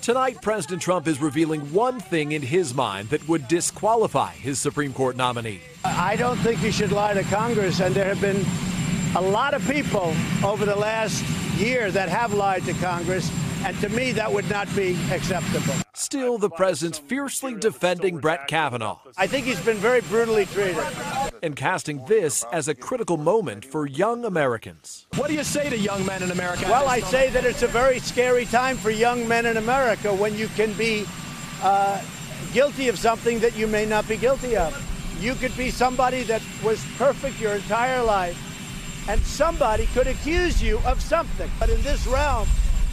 Tonight, President Trump is revealing one thing in his mind that would disqualify his Supreme Court nominee. I don't think you should lie to Congress, and there have been a lot of people over the last year that have lied to Congress, and to me that would not be acceptable. Still, the president's fiercely defending Brett Kavanaugh. I think he's been very brutally treated. And casting this as a critical moment for young Americans. What do you say to young men in America? Well, I say that it's a very scary time for young men in America when you can be guilty of something that you may not be guilty of. You could be somebody that was perfect your entire life, and somebody could accuse you of something. But in this realm,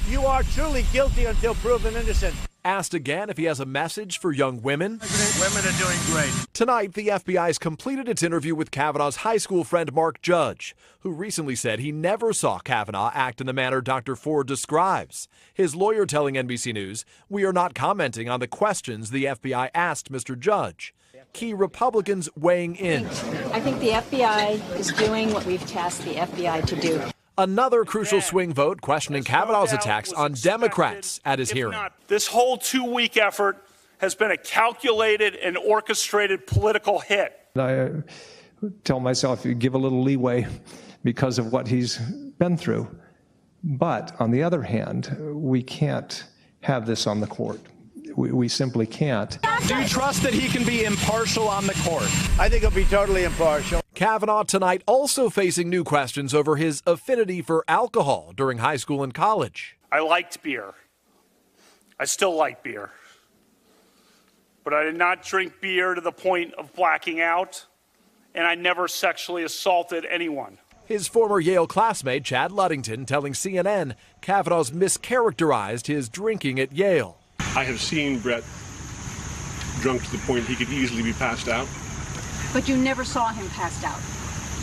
you are truly guilty until proven innocent. Asked again if he has a message for young women. Women are doing great. Tonight, the FBI has completed its interview with Kavanaugh's high school friend Mark Judge, who recently said he never saw Kavanaugh act in the manner Dr. Ford describes. His lawyer telling NBC News, "We are not commenting on the questions the FBI asked Mr. Judge." Key Republicans weighing in. I think the FBI is doing what we've tasked the FBI to do. Another crucial swing vote questioning Kavanaugh's attacks on Democrats at his hearing. This whole 2-week effort has been a calculated and orchestrated political hit. I tell myself you give a little leeway because of what he's been through. But on the other hand, we can't have this on the court. We simply can't. Do you trust that he can be impartial on the court? I think he'll be totally impartial. Kavanaugh tonight also facing new questions over his affinity for alcohol during high school and college. I liked beer. I still like beer. But I did not drink beer to the point of blacking out, and I never sexually assaulted anyone. His former Yale classmate, Chad Ludington, telling CNN Kavanaugh's mischaracterized his drinking at Yale. I have seen Brett drunk to the point he could easily be passed out. But you never saw him passed out.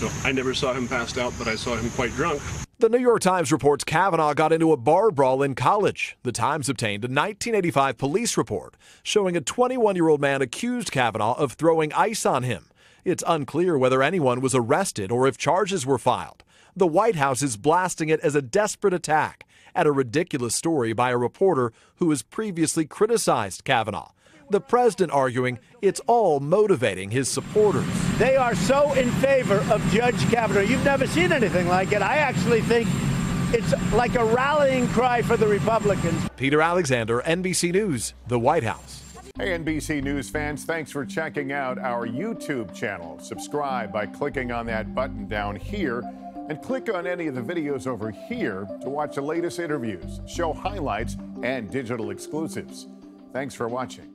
No, I never saw him passed out, but I saw him quite drunk. The New York Times reports Kavanaugh got into a bar brawl in college. The Times obtained a 1985 police report showing a 21-year-old man accused Kavanaugh of throwing ice on him. It's unclear whether anyone was arrested or if charges were filed. The White House is blasting it as a desperate attack at a ridiculous story by a reporter who has previously criticized Kavanaugh. The president arguing it's all motivating his supporters. They are so in favor of Judge Kavanaugh. You've never seen anything like it. I actually think it's like a rallying cry for the Republicans. Peter Alexander, NBC News, the White House. Hey, NBC News fans, thanks for checking out our YouTube channel. Subscribe by clicking on that button down here and click on any of the videos over here to watch the latest interviews, show highlights, and digital exclusives. Thanks for watching.